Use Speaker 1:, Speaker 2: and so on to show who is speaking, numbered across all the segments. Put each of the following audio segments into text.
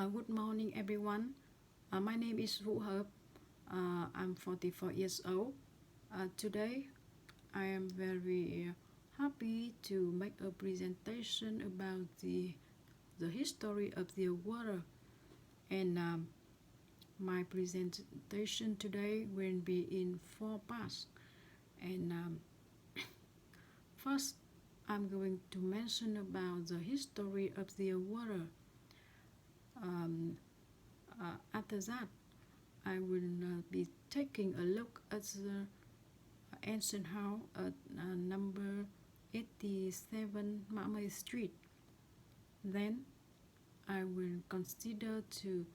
Speaker 1: Good morning, everyone. My name is Vũ Hợp. I'm 44 years old. Today, I am very happy to make a presentation about the history of the water. And my presentation today will be in 4 parts. And first, I'm going to mention about the history of the water. After that, I will be taking a look at the ancient house at number 87 Mã Street. Then I will consider to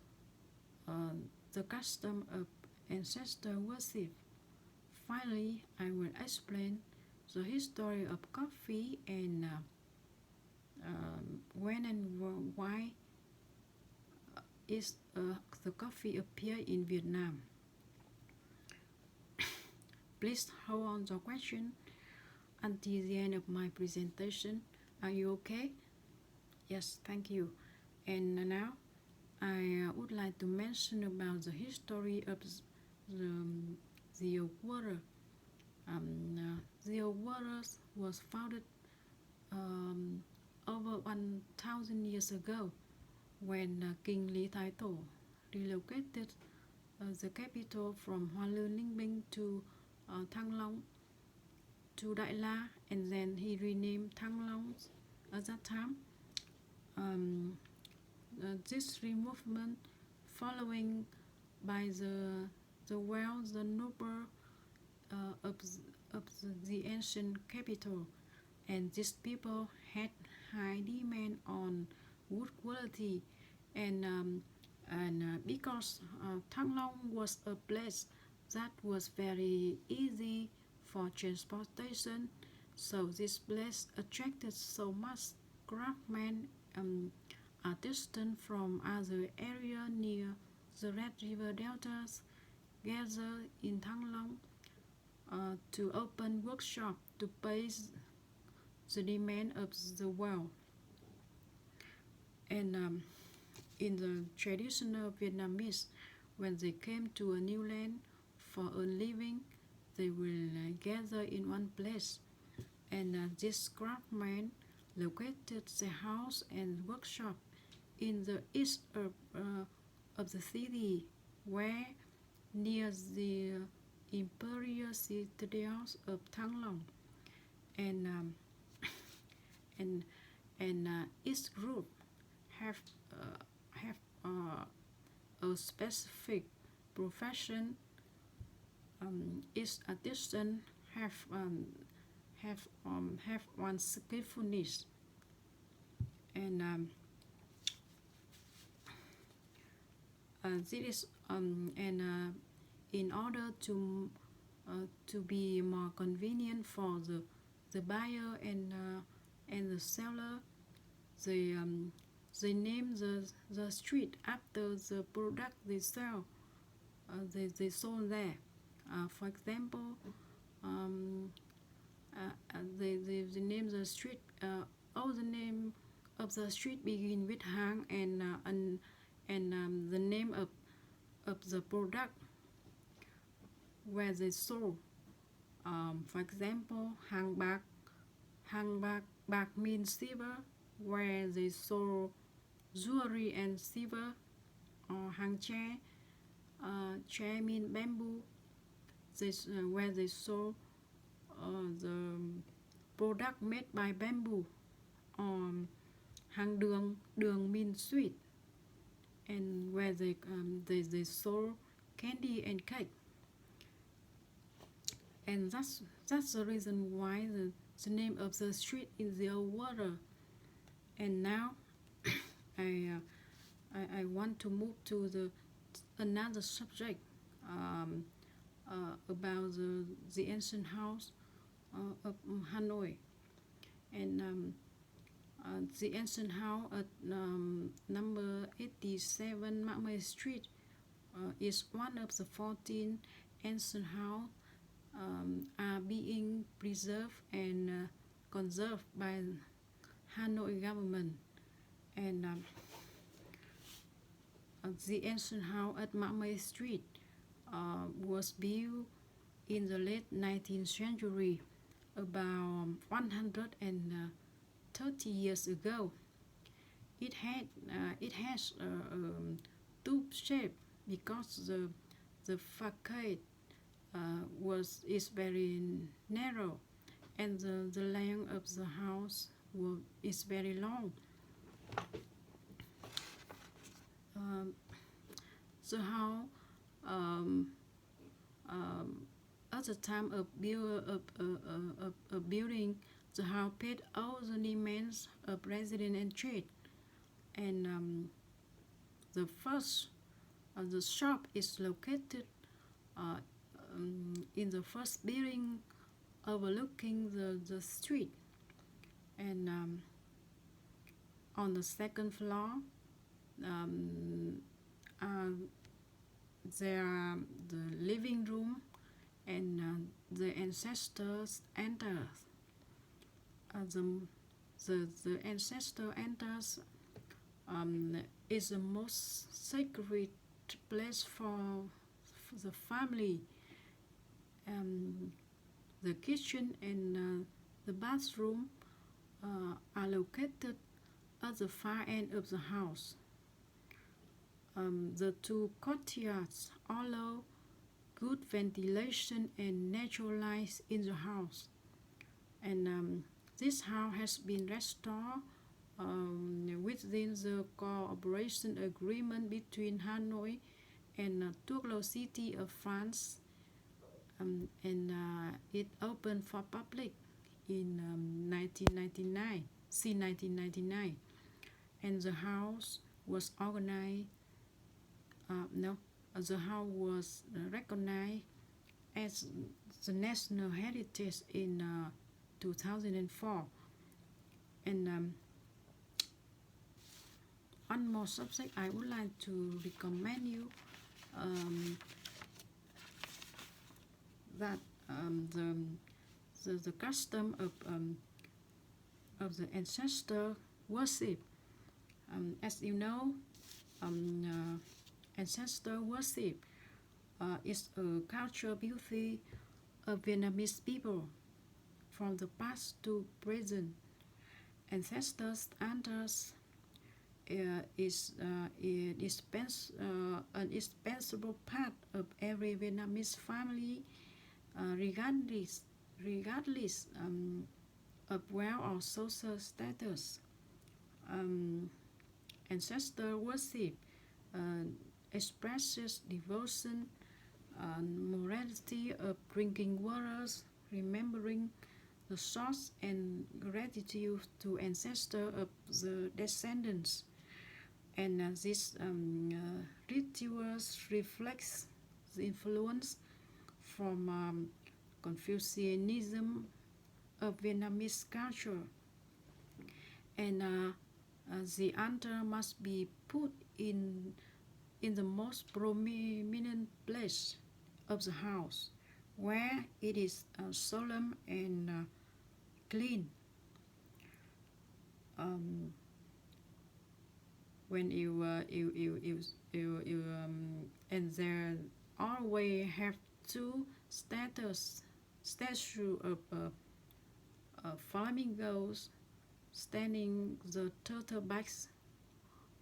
Speaker 1: the custom of ancestor worship. Finally, I will explain the history of coffee and when and why is the coffee appear in Vietnam. Please hold on the question until the end of my presentation. Are you okay? Yes, thank you. And now I would like to mention about the history of the water. The water was founded over 1,000 years ago when King Lý Thái Tổ relocated the capital from Hoa Lư Ninh Bình to Thăng Long to Đại La, and then he renamed Thăng Long at that time. This removement following by the noble of the ancient capital, and these people had high demand on wood quality, and because Thăng Long was a place that was very easy for transportation, so this place attracted so much craftsmen artisans from other areas near the Red River deltas gathered in Thăng Long to open workshops to pay the demand of the world. And in the traditional Vietnamese, when they came to a new land for a living, they will gather in one place, and this craftsman located the house and workshop in the east of the city, where near the imperial citadels of Thăng Long, and each group have a specific profession. Each artisan have one skillfulness, and this is in order to be more convenient for the buyer and the seller, they name the street after the product they sell. They sold there. For example, they name the street. All the name of the street begin with Hang, and the name of the product where they sold. For example, Hang Bạc means silver, where they sold jewelry and silver. Or Hang Tre means bamboo, where they sold the product made by bamboo. Hang Đường means sweet, and where they sold candy and cake. And that's the reason why the name of the street is the water. And now I want to move to another subject about the ancient house of Hanoi. And the ancient house at number 87 Mã Street is one of the 14 ancient houses are being preserved and conserved by Hanoi government. And The ancient house at Mamay Street was built in the late 19th century, about 130 years ago. It has a tube shape because the facade is very narrow, and the length of the house is very long. Um, the house um, at the time of building the house paid all the demands of resident and trade, and the shop is located uh, in the first building overlooking the street, and on the second floor uh, there are the living room, and the ancestors enter. The ancestor enters is the most sacred place for the family. The kitchen and the bathroom are located at the far end of the house. The two courtyards allow good ventilation and natural light in the house. And this house has been restored within the cooperation agreement between Hanoi and Tourcoing City of France, and it opened for public in 1999. And the house was the house was recognized as the national heritage in 2004. And one more subject I would like to recommend you, that the custom of the ancestor worship. As you know, ancestor worship is a cultural beauty of Vietnamese people from the past to present. Ancestors altars is an indispensable part of every Vietnamese family, regardless of wealth or social status. Ancestor worship expresses devotion and morality of drinking waters, remembering the source, and gratitude to ancestors of the descendants. And this rituals reflects the influence from Confucianism of Vietnamese culture. And the altar must be put in the most prominent place of the house, where it is solemn and clean. When and there always have two statue of flamingos standing the turtle backs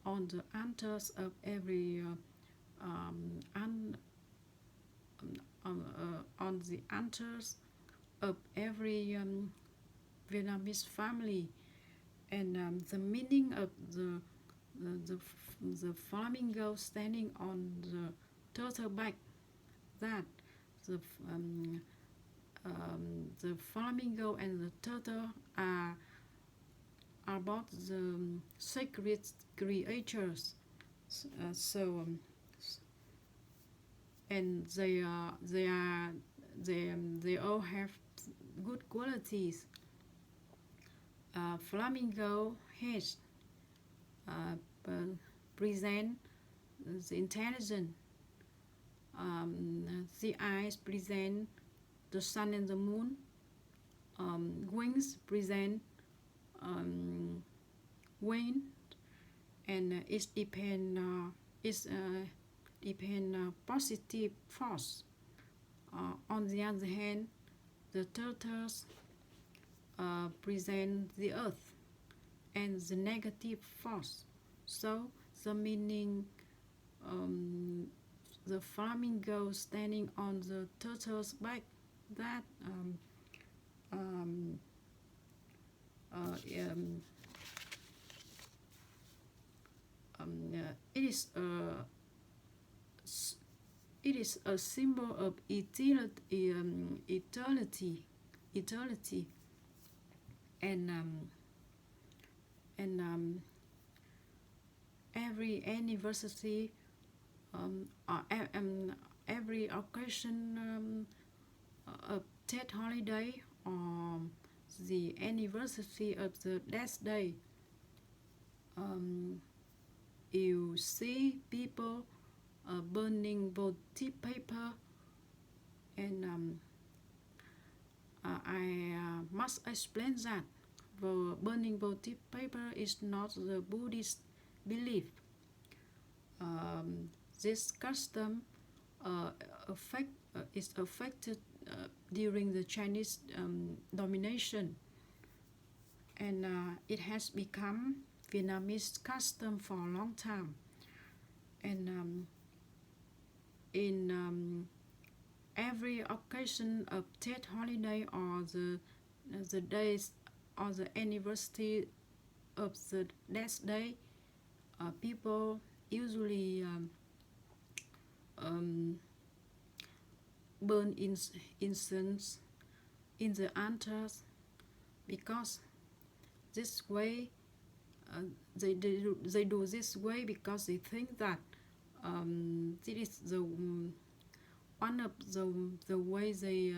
Speaker 1: on the altars of every on the altars of every Vietnamese family. And the meaning of the flamingo standing on the turtle back, that the flamingo and the turtle are both the sacred creatures. And they all have good qualities. Flamingo heads present the intelligence. The eyes present the sun and the moon. Wings present wind, and it depends is depend positive force. On the other hand, the turtles present the earth and the negative force. So the meaning, the flamingo standing on the turtle's back, that um, uh, um, it is a symbol of eternity, and every anniversary, every occasion of Tet holiday, or the anniversary of the death day, you see people burning votive paper, and I must explain that burning votive paper is not the Buddhist belief. This custom is affected during the Chinese domination, and it has become Vietnamese custom for a long time. And in every occasion of Tet holiday, or the days or the anniversary of the death day, people usually burn incense in the altars, because this way they do this way because they think that this is the one of the way they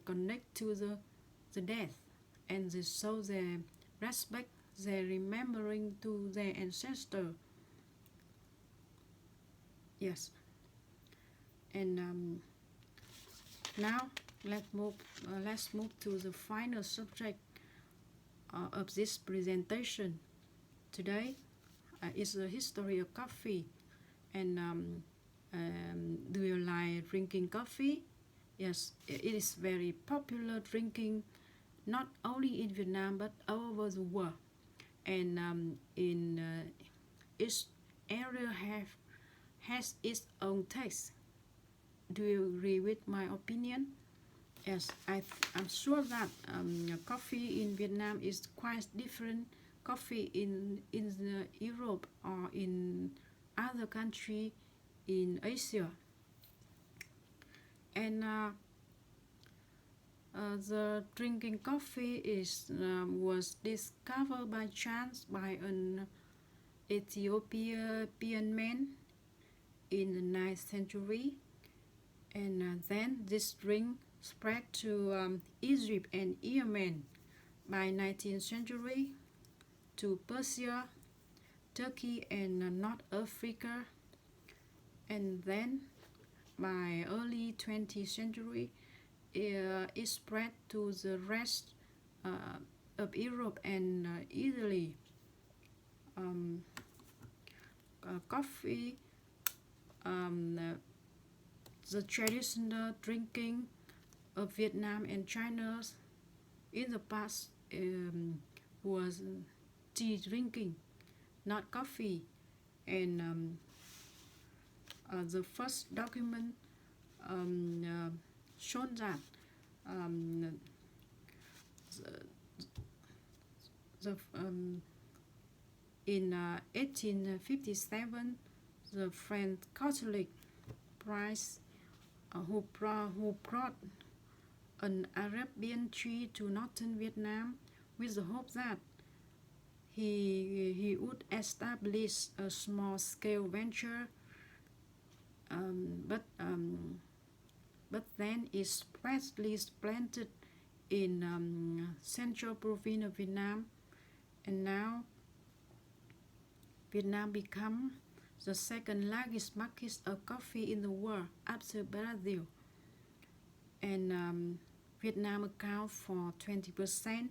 Speaker 1: connect to the death, and they show their respect, their remembering to their ancestor. Yes, and now let's move to the final subject of this presentation. Today is the history of coffee. And do you like drinking coffee? Yes, it is very popular drinking, not only in Vietnam but all over the world. And in each area has its own taste. Do you agree with my opinion? Yes, I'm sure that coffee in Vietnam is quite different coffee in Europe or in other country in Asia. And the drinking coffee was discovered by chance by an Ethiopian man in the 9th century, and then this drink spread to Egypt and Yemen by 19th century, to Persia, Turkey, and North Africa, and then by early 20th century it spread to the rest of Europe and Italy. Coffee, the traditional drinking of Vietnam and China in the past was tea drinking, not coffee. And the first document showed that in 1857, the French Catholic priest who brought an Arabian tree to northern Vietnam with the hope that he would establish a small-scale venture, but then it spreadly planted in central province of Vietnam, and now Vietnam became the second largest market of coffee in the world after Brazil. And Vietnam accounts for 20%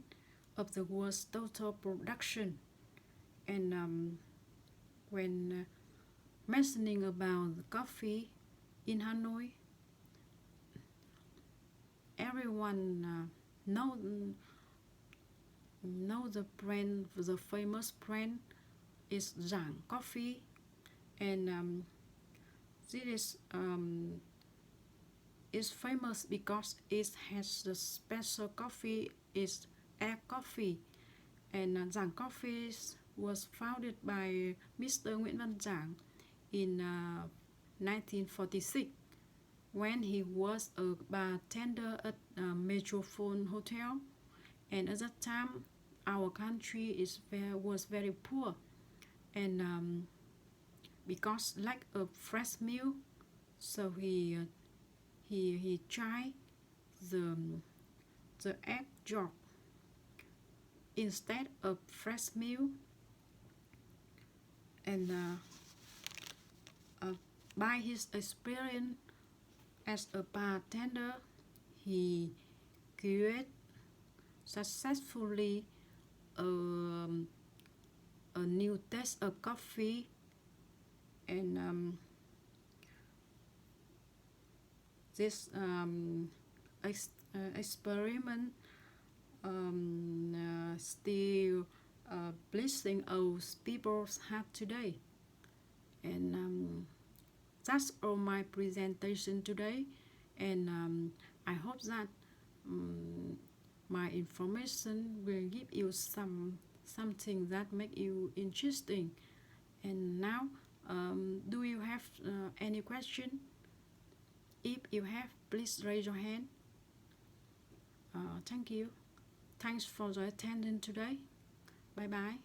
Speaker 1: of the world's total production. And when mentioning about the coffee in Hanoi, everyone know the brand, the famous brand is Giang Coffee, and this is famous because it has the special coffee is egg coffee, and Giang Coffee was founded by Mr. Nguyễn Văn Giang in 1946 when he was a bartender at a Metropole Hotel, and at that time our country was very poor, and because lack of fresh milk, so he tried the egg yolk instead of fresh milk, and by his experience as a bartender, he created successfully a new taste of coffee, and this experiment still blessing our people's heart today. And that's all my presentation today, and I hope that my information will give you something that make you interesting. And now, do you have any question? If you have, please raise your hand. Thank you. Thanks for the attendance today. Bye bye.